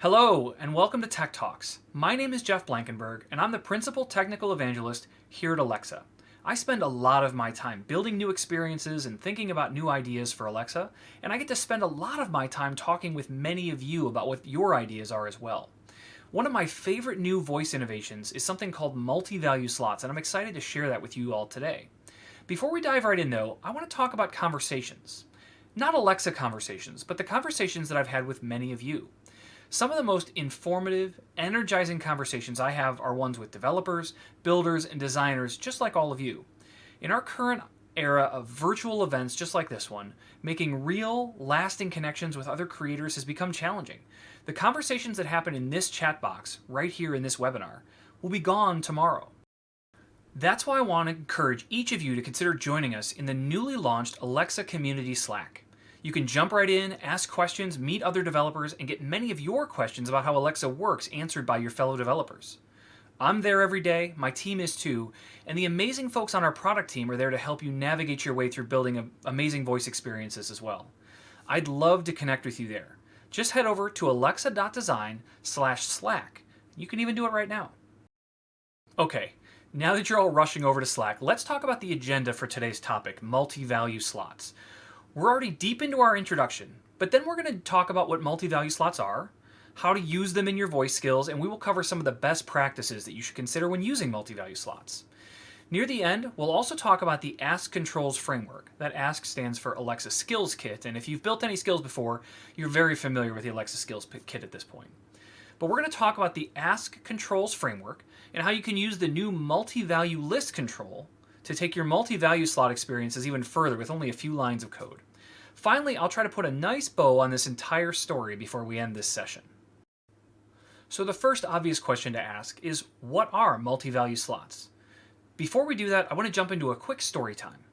Hello, and welcome to Tech Talks. My name is Jeff Blankenberg, and I'm the Principal Technical Evangelist here at Alexa. I spend a lot of my time building new experiences and thinking about new ideas for Alexa, and I get to spend a lot of my time talking with many of you about what your ideas are as well. One of my favorite new voice innovations is something called multi-value slots, and I'm excited to share that with you all today. Before we dive right in though, I want to talk about conversations. Not Alexa conversations, but the conversations that I've had with many of you. Some of the most informative, energizing conversations I have are ones with developers, builders, and designers just like all of you. In our current era of virtual events just like this one, making real, lasting connections with other creators has become challenging. The conversations that happen in this chat box, right here in this webinar, will be gone tomorrow. That's why I want to encourage each of you to consider joining us in the newly launched Alexa Community Slack. You can jump right in, ask questions, meet other developers, and get many of your questions about how Alexa works answered by your fellow developers. I'm there every day, my team is too, and the amazing folks on our product team are there to help you navigate your way through building amazing voice experiences as well. I'd love to connect with you there. Just head over to alexa.design/Slack. You can even do it right now. Okay, now that you're all rushing over to Slack, let's talk about the agenda for today's topic, multi-value slots. We're already deep into our introduction, but then we're going to talk about what multi-value slots are, how to use them in your voice skills, and we will cover some of the best practices that you should consider when using multi-value slots. Near the end, we'll also talk about the Ask Controls framework. That Ask stands for Alexa Skills Kit, and if you've built any skills before, you're very familiar with the Alexa Skills Kit at this point. But we're going to talk about the Ask Controls framework and how you can use the new multi-value list control to take your multi-value slot experiences even further with only a few lines of code. Finally, I'll try to put a nice bow on this entire story before we end this session. So the first obvious question to ask is, what are multi-value slots? Before we do that, I want to jump into a quick story time.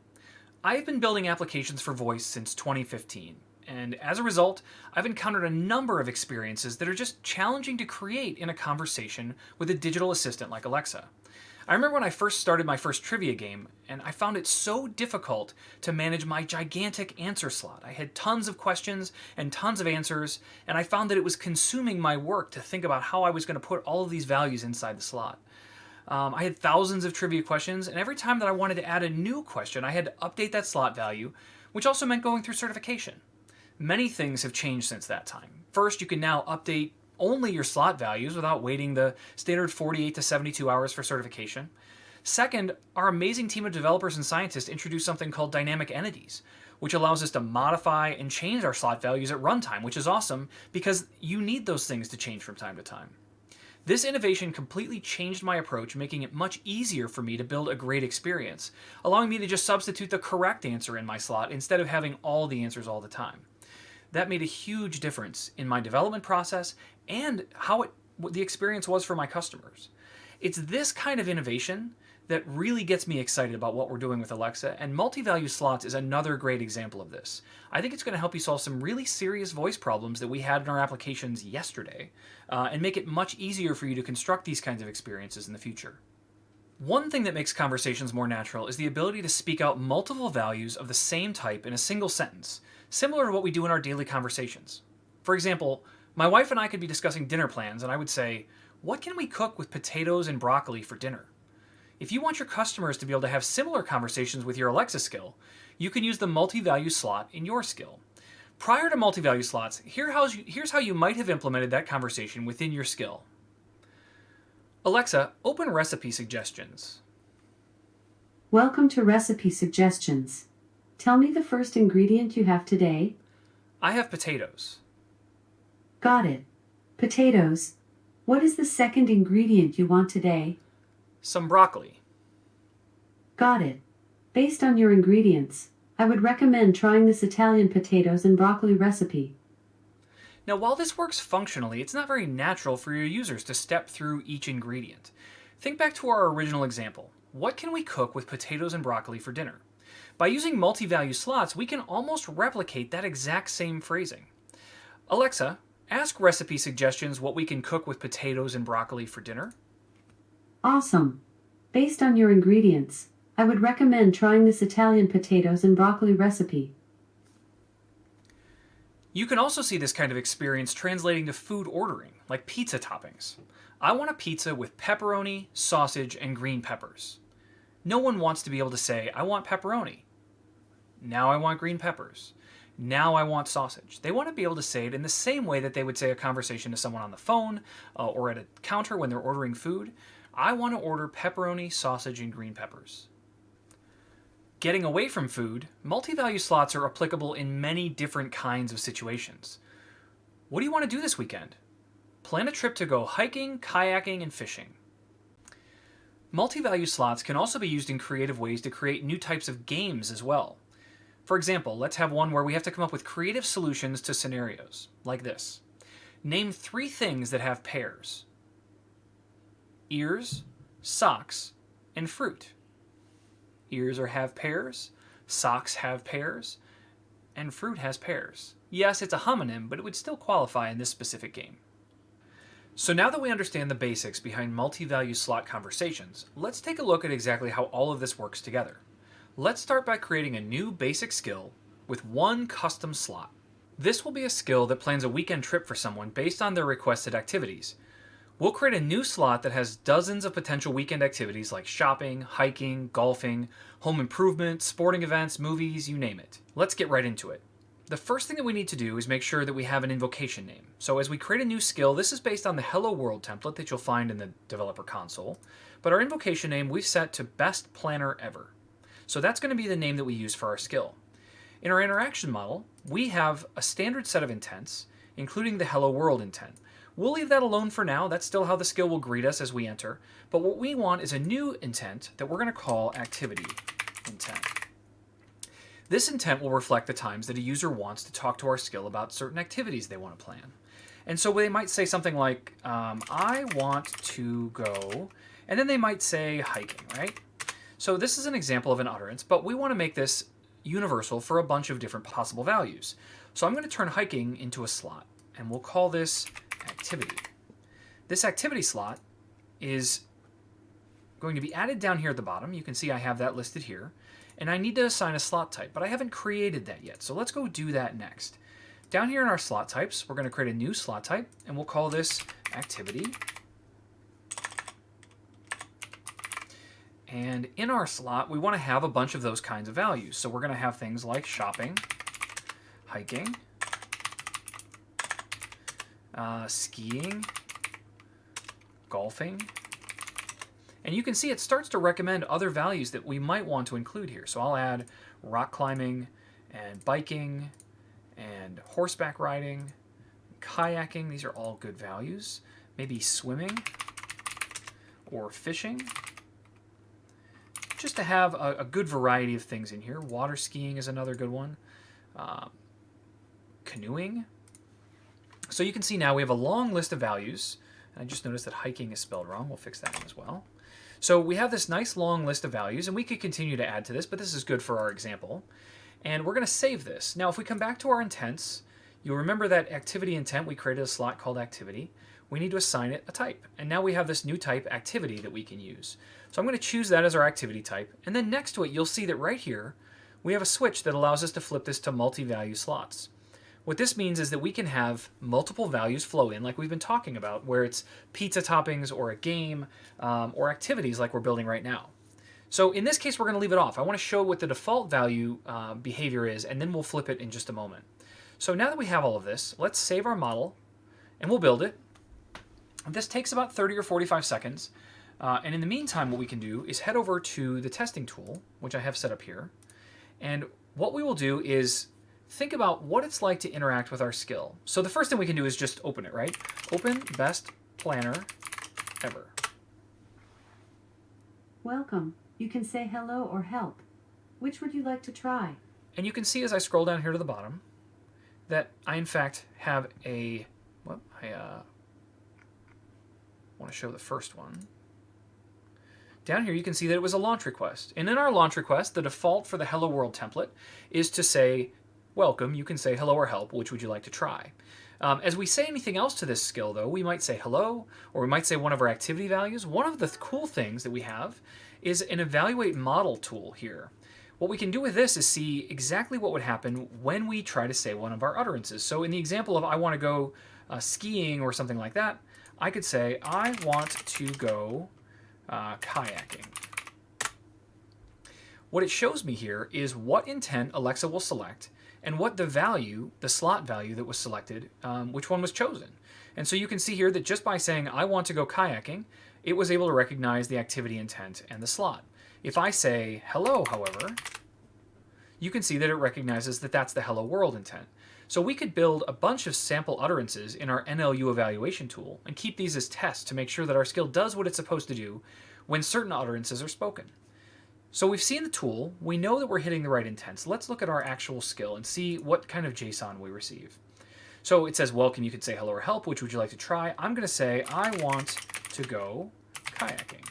I've been building applications for voice since 2015, and as a result, I've encountered a number of experiences that are just challenging to create in a conversation with a digital assistant like Alexa. I remember when I first started my first trivia game, and I found it so difficult to manage my gigantic answer slot. I had tons of questions and tons of answers, and I found that it was consuming my work to think about how I was going to put all of these values inside the slot. I had thousands of trivia questions, and every time that I wanted to add a new question, I had to update that slot value, which also meant going through certification. Many things have changed since that time. First, you can now update only your slot values without waiting the standard 48 to 72 hours for certification. Second, our amazing team of developers and scientists introduced something called dynamic entities, which allows us to modify and change our slot values at runtime, which is awesome because you need those things to change from time to time. This innovation completely changed my approach, making it much easier for me to build a great experience, allowing me to just substitute the correct answer in my slot instead of having all the answers all the time. That made a huge difference in my development process and what the experience was for my customers. It's this kind of innovation that really gets me excited about what we're doing with Alexa, and multi-value slots is another great example of this. I think it's going to help you solve some really serious voice problems that we had in our applications yesterday, and make it much easier for you to construct these kinds of experiences in the future. One thing that makes conversations more natural is the ability to speak out multiple values of the same type in a single sentence, similar to what we do in our daily conversations. For example, my wife and I could be discussing dinner plans, and I would say, "What can we cook with potatoes and broccoli for dinner?" If you want your customers to be able to have similar conversations with your Alexa skill, you can use the multi-value slot in your skill. Prior to multi-value slots, here's how you might have implemented that conversation within your skill. Alexa, open recipe suggestions. Welcome to Recipe Suggestions. Tell me the first ingredient you have today. I have potatoes. Got it. Potatoes. What is the second ingredient you want today? Some broccoli. Got it. Based on your ingredients, I would recommend trying this Italian potatoes and broccoli recipe. Now, while this works functionally, it's not very natural for your users to step through each ingredient. Think back to our original example. What can we cook with potatoes and broccoli for dinner? By using multi-value slots, we can almost replicate that exact same phrasing. Alexa, ask recipe suggestions what we can cook with potatoes and broccoli for dinner. Awesome. Based on your ingredients, I would recommend trying this Italian potatoes and broccoli recipe. You can also see this kind of experience translating to food ordering, like pizza toppings. I want a pizza with pepperoni, sausage, and green peppers. No one wants to be able to say, I want pepperoni. Now I want green peppers. Now I want sausage. They want to be able to say it in the same way that they would say a conversation to someone on the phone or at a counter when they're ordering food. I want to order pepperoni, sausage, and green peppers. Getting away from food, multi-value slots are applicable in many different kinds of situations. What do you want to do this weekend? Plan a trip to go hiking, kayaking, and fishing. Multi-value slots can also be used in creative ways to create new types of games as well. For example, let's have one where we have to come up with creative solutions to scenarios, like this. Name 3 things that have pears. Ears, socks, and fruit. Ears have pears, socks have pears, and fruit has pears. Yes, it's a homonym, but it would still qualify in this specific game. So now that we understand the basics behind multi-value slot conversations, let's take a look at exactly how all of this works together. Let's start by creating a new basic skill with one custom slot. This will be a skill that plans a weekend trip for someone based on their requested activities. We'll create a new slot that has dozens of potential weekend activities like shopping, hiking, golfing, home improvement, sporting events, movies, you name it. Let's get right into it. The first thing that we need to do is make sure that we have an invocation name. So as we create a new skill, this is based on the Hello World template that you'll find in the developer console. But our invocation name we've set to Best Planner Ever. So that's going to be the name that we use for our skill. In our interaction model, we have a standard set of intents, including the Hello World intent. We'll leave that alone for now. That's still how the skill will greet us as we enter. But what we want is a new intent that we're going to call activity intent. This intent will reflect the times that a user wants to talk to our skill about certain activities they want to plan. And so they might say something like, I want to go, and then they might say hiking, right? So this is an example of an utterance, but we want to make this universal for a bunch of different possible values. So I'm going to turn hiking into a slot, and we'll call this activity. This activity slot is going to be added down here at the bottom. You can see I have that listed here. And I need to assign a slot type, but I haven't created that yet. So let's go do that next. Down here in our slot types, we're going to create a new slot type, and we'll call this activity. And in our slot, we want to have a bunch of those kinds of values. So we're going to have things like shopping, hiking, skiing, golfing. And you can see it starts to recommend other values that we might want to include here. So I'll add rock climbing and biking and horseback riding, kayaking. These are all good values. Maybe swimming or fishing. Just to have a good variety of things in here. Water skiing is another good one. Canoeing. So you can see now we have a long list of values. And I just noticed that hiking is spelled wrong. We'll fix that one as well. So we have this nice long list of values, and we could continue to add to this, but this is good for our example. And we're going to save this. Now, if we come back to our intents, you'll remember that activity intent, we created a slot called activity. We need to assign it a type. And now we have this new type, activity, that we can use. So I'm going to choose that as our activity type. And then next to it, you'll see that right here, we have a switch that allows us to flip this to multi-value slots. What this means is that we can have multiple values flow in, like we've been talking about, where it's pizza toppings or a game or activities like we're building right now. So in this case, we're going to leave it off. I want to show what the default value behavior is, and then we'll flip it in just a moment. So now that we have all of this, let's save our model, and we'll build it. This takes about 30 or 45 seconds. And in the meantime, what we can do is head over to the testing tool, which I have set up here. And what we will do is think about what it's like to interact with our skill. So the first thing we can do is just open it, right? Open Best Planner Ever. Welcome. You can say hello or help. Which would you like to try? And you can see as I scroll down here to the bottom that I in fact have a, well, I want to show the first one. Down here you can see that it was a launch request. And in our launch request, the default for the Hello World template is to say, welcome, you can say hello or help, which would you like to try? As we say anything else to this skill, though, we might say hello, or we might say one of our activity values. One of the cool things that we have is an evaluate model tool here. What we can do with this is see exactly what would happen when we try to say one of our utterances. So in the example of I want to go skiing or something like that, I could say I want to go kayaking. What it shows me here is what intent Alexa will select and what the value, the slot value that was selected, which one was chosen. And so you can see here that just by saying I want to go kayaking, it was able to recognize the activity intent and the slot. If I say hello, however, you can see that it recognizes that that's the hello world intent. So we could build a bunch of sample utterances in our NLU evaluation tool and keep these as tests to make sure that our skill does what it's supposed to do when certain utterances are spoken. So we've seen the tool, we know that we're hitting the right intent. So let's look at our actual skill and see what kind of JSON we receive. So it says welcome, you could say hello or help, which would you like to try? I'm going to say I want to go kayaking.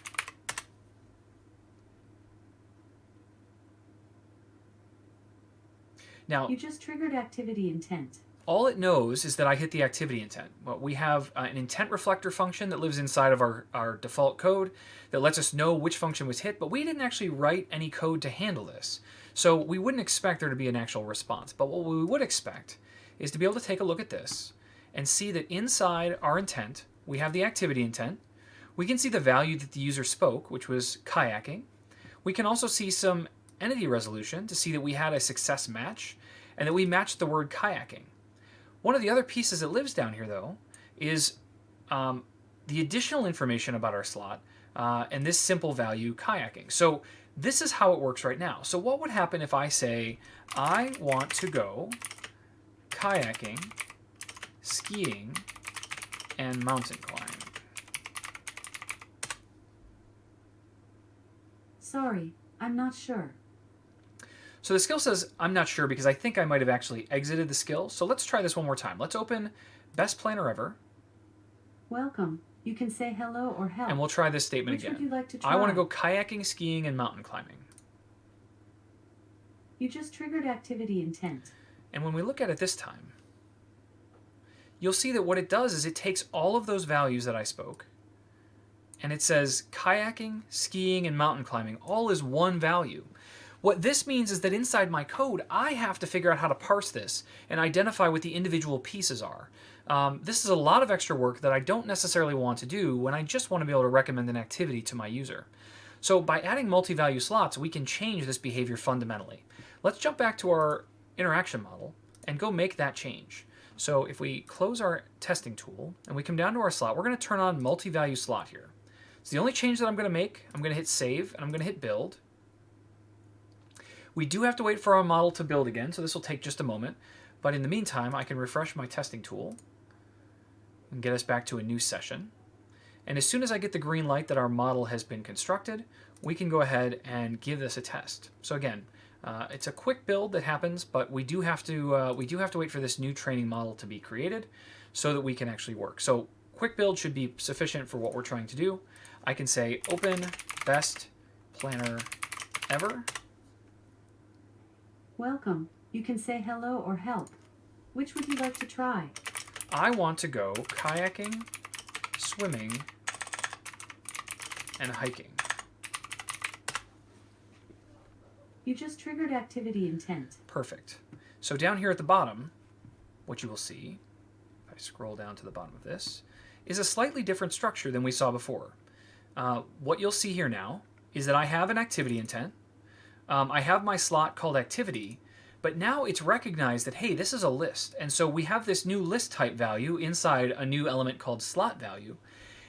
Now, You just triggered activity intent. all it knows is that I hit the activity intent. Well, we have an intent reflector function that lives inside of our default code that lets us know which function was hit, but we didn't actually write any code to handle this. So we wouldn't expect there to be an actual response. But what we would expect is to be able to take a look at this and see that inside our intent, we have the activity intent. We can see the value that the user spoke, which was kayaking. We can also see some entity resolution to see that we had a success match and that we matched the word kayaking. One of the other pieces that lives down here, though, is the additional information about our slot and this simple value kayaking. So this is how it works right now. So what would happen if I say, I want to go kayaking, skiing, and mountain climbing? Sorry, I'm not sure. So the skill says, I'm not sure because I think I might have actually exited the skill. So let's try this one more time. Let's open Best Planner Ever. Welcome. You can say hello or help. And we'll try this statement Which again. would you like to try? I want to go kayaking, skiing, and mountain climbing. You just triggered activity intent. And when we look at it this time, you'll see that what it does is it takes all of those values that I spoke, and it says kayaking, skiing, and mountain climbing all is one value. What this means is that inside my code, I have to figure out how to parse this and identify what the individual pieces are. This is a lot of extra work that I don't necessarily want to do when I just want to be able to recommend an activity to my user. So by adding multi-value slots, we can change this behavior fundamentally. Let's jump back to our interaction model and go make that change. So if we close our testing tool and we come down to our slot, we're going to turn on multi-value slot here. It's the only change that I'm going to make. I'm going to hit save and I'm going to hit build. We do have to wait for our model to build again, so this will take just a moment. But in the meantime, I can refresh my testing tool and get us back to a new session. And as soon as I get the green light that our model has been constructed, we can go ahead and give this a test. So again, it's a quick build that happens, but we do have to wait for this new training model to be created so that we can actually work. So quick build should be sufficient for what we're trying to do. I can say open best planner ever. Welcome. You can say hello or help. Which would you like to try? I want to go kayaking, swimming, and hiking. You just triggered activity intent. Perfect. So down here at the bottom, what you will see, if I scroll down to the bottom of this, is a slightly different structure than we saw before. What you'll see here now is that I have an activity intent. I have my slot called activity, but now it's recognized that, hey, this is a list. And so we have this new list type value inside a new element called slot value.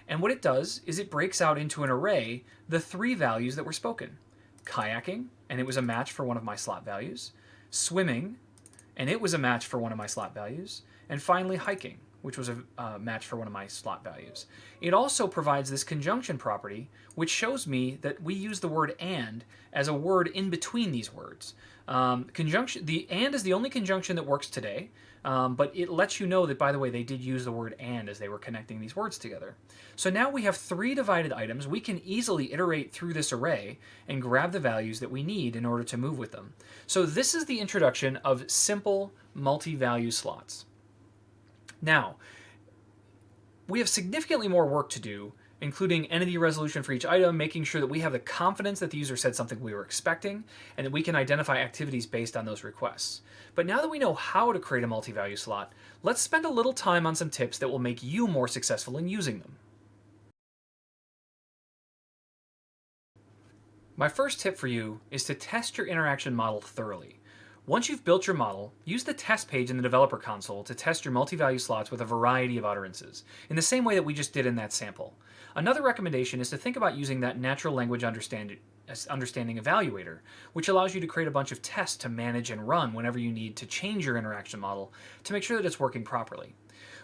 And what it does is it breaks out into an array the three values that were spoken. Kayaking, and it was a match for one of my slot values. Swimming, and it was a match for one of my slot values. And finally, hiking, which was a match for one of my slot values. It also provides this conjunction property, which shows me that we use the word and as a word in between these words. The and is the only conjunction that works today, but it lets you know that, by the way, they did use the word and as they were connecting these words together. So now we have three divided items. We can easily iterate through this array and grab the values that we need in order to move with them. So this is the introduction of simple multi-value slots. Now, we have significantly more work to do including entity resolution for each item, making sure that we have the confidence that the user said something we were expecting, and that we can identify activities based on those requests. But now that we know how to create a multi-value slot, let's spend a little time on some tips that will make you more successful in using them. My first tip for you is to test your interaction model thoroughly. Once you've built your model, use the test page in the developer console to test your multi-value slots with a variety of utterances, in the same way that we just did in that sample. Another recommendation is to think about using that natural language understanding evaluator, which allows you to create a bunch of tests to manage and run whenever you need to change your interaction model to make sure that it's working properly.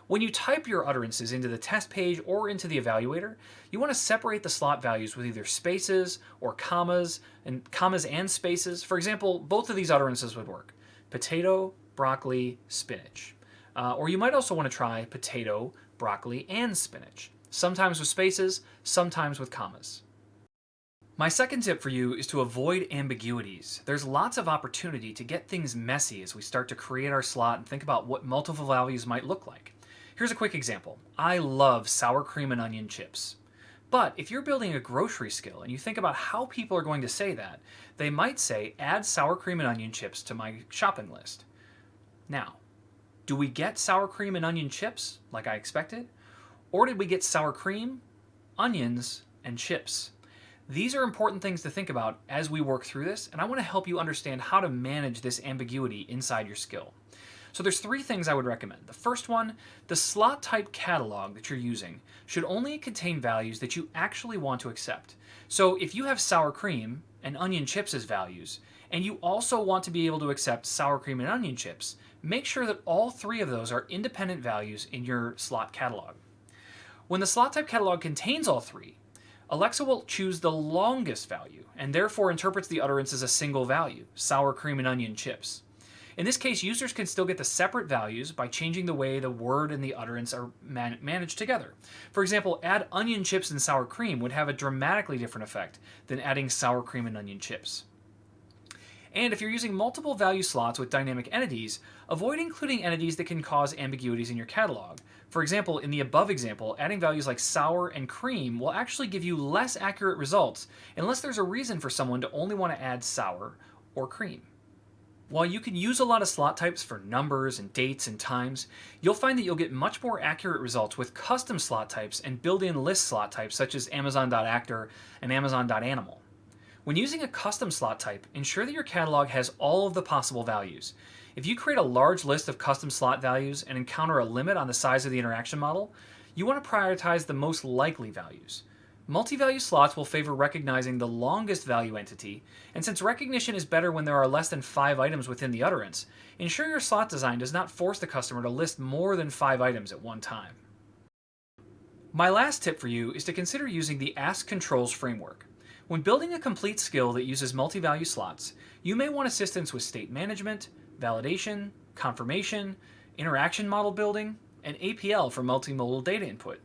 When you type your utterances into the test page or into the evaluator, you want to separate the slot values with either spaces or commas and spaces. For example, both of these utterances would work. Potato, broccoli, spinach. Or you might also want to try potato, broccoli, and spinach. Sometimes with spaces, sometimes with commas. My second tip for you is to avoid ambiguities. There's lots of opportunity to get things messy as we start to create our slot and think about what multiple values might look like. Here's a quick example. I love sour cream and onion chips. But if you're building a grocery skill and you think about how people are going to say that, they might say, add sour cream and onion chips to my shopping list. Now, do we get sour cream and onion chips like I expected? Or did we get sour cream, onions, and chips? These are important things to think about as we work through this, and I want to help you understand how to manage this ambiguity inside your skill. So there's 3 things I would recommend. The first one, the slot type catalog that you're using should only contain values that you actually want to accept. So if you have sour cream and onion chips as values, and you also want to be able to accept sour cream and onion chips, make sure that all 3 of those are independent values in your slot catalog. When the slot type catalog contains all 3, Alexa will choose the longest value and therefore interprets the utterance as a single value, sour cream and onion chips. In this case, users can still get the separate values by changing the way the word and the utterance are managed together. For example, add onion chips and sour cream would have a dramatically different effect than adding sour cream and onion chips. And if you're using multiple value slots with dynamic entities, avoid including entities that can cause ambiguities in your catalog. For example, in the above example, adding values like sour and cream will actually give you less accurate results unless there's a reason for someone to only want to add sour or cream. While you can use a lot of slot types for numbers and dates and times, you'll find that you'll get much more accurate results with custom slot types and built-in list slot types such as Amazon.actor and Amazon.animal. When using a custom slot type, ensure that your catalog has all of the possible values. If you create a large list of custom slot values and encounter a limit on the size of the interaction model, you want to prioritize the most likely values. Multi-value slots will favor recognizing the longest value entity, and since recognition is better when there are less than 5 items within the utterance, ensure your slot design does not force the customer to list more than 5 items at one time. My last tip for you is to consider using the Ask Controls framework. When building a complete skill that uses multi-value slots, you may want assistance with state management, validation, confirmation, interaction model building, and APL for multimodal data input.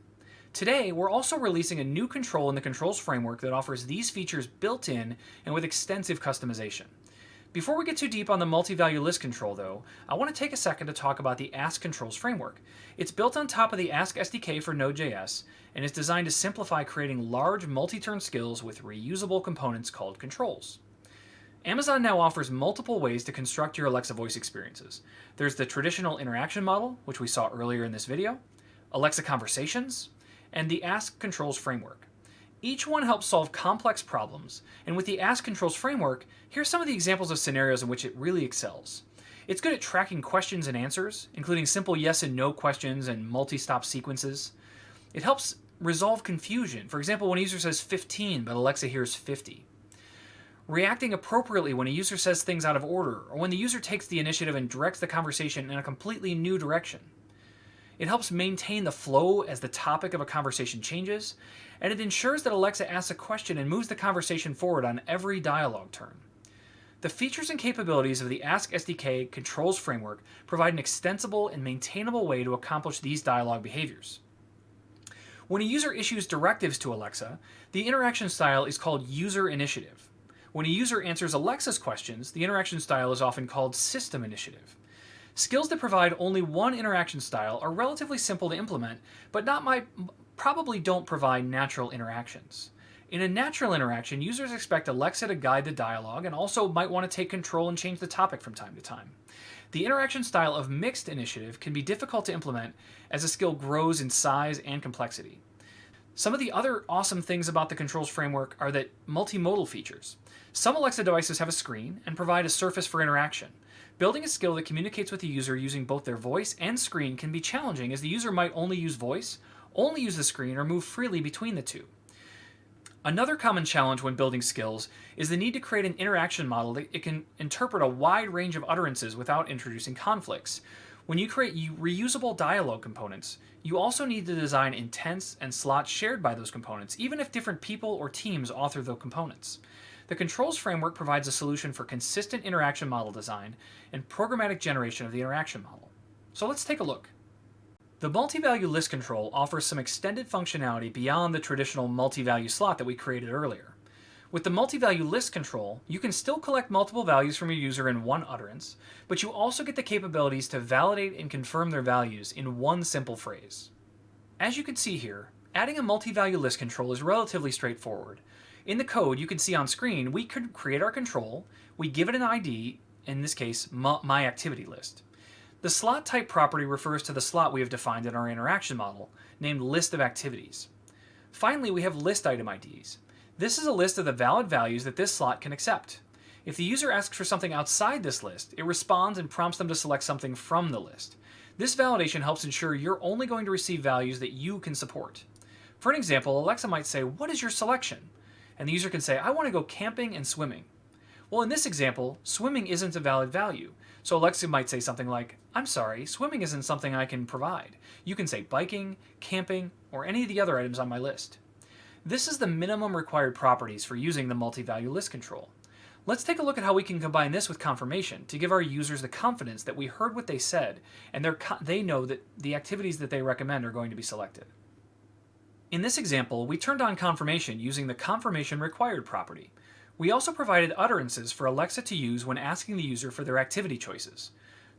Today, we're also releasing a new control in the controls framework that offers these features built in and with extensive customization. Before we get too deep on the multi-value list control though, I want to take a second to talk about the Ask Controls framework. It's built on top of the Ask SDK for Node.js and is designed to simplify creating large multi-turn skills with reusable components called controls. Amazon now offers multiple ways to construct your Alexa voice experiences. There's the traditional interaction model, which we saw earlier in this video, Alexa Conversations, and the Ask Controls framework. Each one helps solve complex problems, and with the Ask Controls framework, here's some of the examples of scenarios in which it really excels. It's good at tracking questions and answers, including simple yes and no questions and multi-stop sequences. It helps resolve confusion. For example, when a user says 15, but Alexa hears 50. Reacting appropriately when a user says things out of order, or when the user takes the initiative and directs the conversation in a completely new direction. It helps maintain the flow as the topic of a conversation changes, and it ensures that Alexa asks a question and moves the conversation forward on every dialogue turn. The features and capabilities of the Ask SDK controls framework provide an extensible and maintainable way to accomplish these dialogue behaviors. When a user issues directives to Alexa, the interaction style is called user initiative. When a user answers Alexa's questions, the interaction style is often called system initiative. Skills that provide only one interaction style are relatively simple to implement, but probably don't provide natural interactions. In a natural interaction, users expect Alexa to guide the dialogue and also might want to take control and change the topic from time to time. The interaction style of mixed initiative can be difficult to implement as a skill grows in size and complexity. Some of the other awesome things about the controls framework are that multimodal features. Some Alexa devices have a screen and provide a surface for interaction. Building a skill that communicates with the user using both their voice and screen can be challenging, as the user might only use voice, only use the screen, or move freely between the two. Another common challenge when building skills is the need to create an interaction model that it can interpret a wide range of utterances without introducing conflicts. When you create reusable dialogue components, you also need to design intents and slots shared by those components, even if different people or teams author those components. The controls framework provides a solution for consistent interaction model design and programmatic generation of the interaction model. So let's take a look. The multi-value list control offers some extended functionality beyond the traditional multi-value slot that we created earlier. With the multi-value list control, you can still collect multiple values from your user in one utterance, but you also get the capabilities to validate and confirm their values in one simple phrase. As you can see here, adding a multi-value list control is relatively straightforward. In the code you can see on screen, we could create our control, we give it an ID, in this case, my activity list. The slot type property refers to the slot we have defined in our interaction model, named list of activities. Finally, we have list item IDs. This is a list of the valid values that this slot can accept. If the user asks for something outside this list, it responds and prompts them to select something from the list. This validation helps ensure you're only going to receive values that you can support. For an example, Alexa might say, "What is your selection?" And the user can say, "I want to go camping and swimming." Well, in this example, swimming isn't a valid value. So Alexa might say something like, "I'm sorry, swimming isn't something I can provide. You can say biking, camping, or any of the other items on my list." This is the minimum required properties for using the multi-value list control. Let's take a look at how we can combine this with confirmation to give our users the confidence that we heard what they said and they know that the activities that they recommend are going to be selected. In this example, we turned on confirmation using the confirmation required property. We also provided utterances for Alexa to use when asking the user for their activity choices.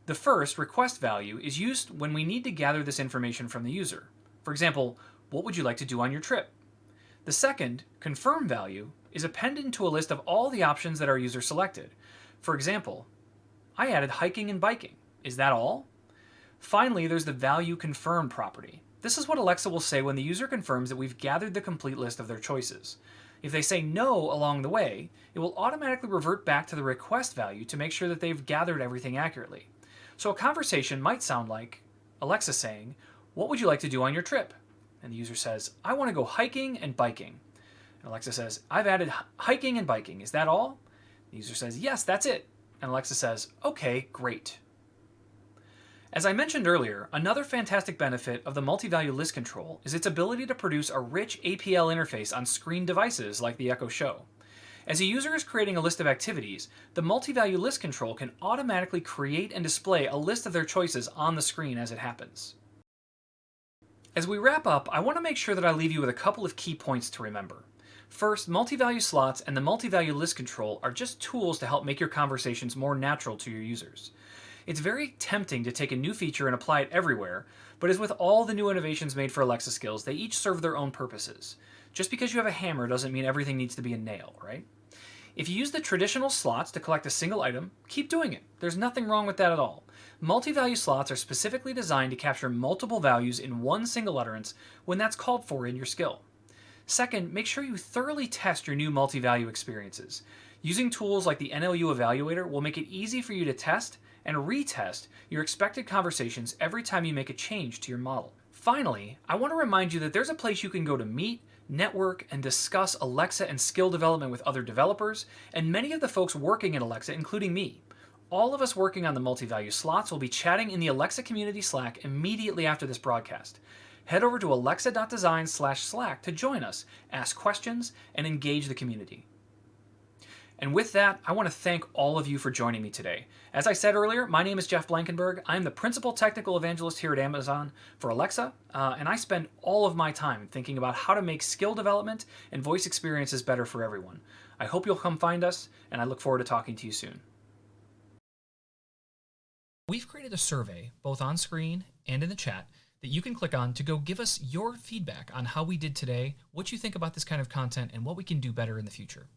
The first, request value, is used when we need to gather this information from the user. For example, "What would you like to do on your trip?" The second, confirm value, is appended to a list of all the options that our user selected. For example, "I added hiking and biking. Is that all?" Finally, there's the value confirm property. This is what Alexa will say when the user confirms that we've gathered the complete list of their choices. If they say no along the way, it will automatically revert back to the request value to make sure that they've gathered everything accurately. So a conversation might sound like Alexa saying, "What would you like to do on your trip?" And the user says, "I want to go hiking and biking." And Alexa says, "I've added hiking and biking. Is that all?" The user says, "Yes, that's it." And Alexa says, "Okay, great." As I mentioned earlier, another fantastic benefit of the multi-value list control is its ability to produce a rich APL interface on screen devices like the Echo Show. As a user is creating a list of activities, the multi-value list control can automatically create and display a list of their choices on the screen as it happens. As we wrap up, I want to make sure that I leave you with a couple of key points to remember. First, multi-value slots and the multi-value list control are just tools to help make your conversations more natural to your users. It's very tempting to take a new feature and apply it everywhere, but as with all the new innovations made for Alexa skills, they each serve their own purposes. Just because you have a hammer doesn't mean everything needs to be a nail, right? If you use the traditional slots to collect a single item, keep doing it. There's nothing wrong with that at all. Multi-value slots are specifically designed to capture multiple values in one single utterance when that's called for in your skill. Second, make sure you thoroughly test your new multi-value experiences. Using tools like the NLU Evaluator will make it easy for you to test and retest your expected conversations every time you make a change to your model. Finally, I want to remind you that there's a place you can go to meet, network, and discuss Alexa and skill development with other developers, and many of the folks working at Alexa, including me. All of us working on the multi-value slots will be chatting in the Alexa community Slack immediately after this broadcast. Head over to alexa.design/Slack to join us, ask questions, and engage the community. And with that, I want to thank all of you for joining me today. As I said earlier, my name is Jeff Blankenberg. I'm the Principal Technical Evangelist here at Amazon for Alexa, and I spend all of my time thinking about how to make skill development and voice experiences better for everyone. I hope you'll come find us, and I look forward to talking to you soon. We've created a survey, both on screen and in the chat, that you can click on to go give us your feedback on how we did today, what you think about this kind of content, and what we can do better in the future.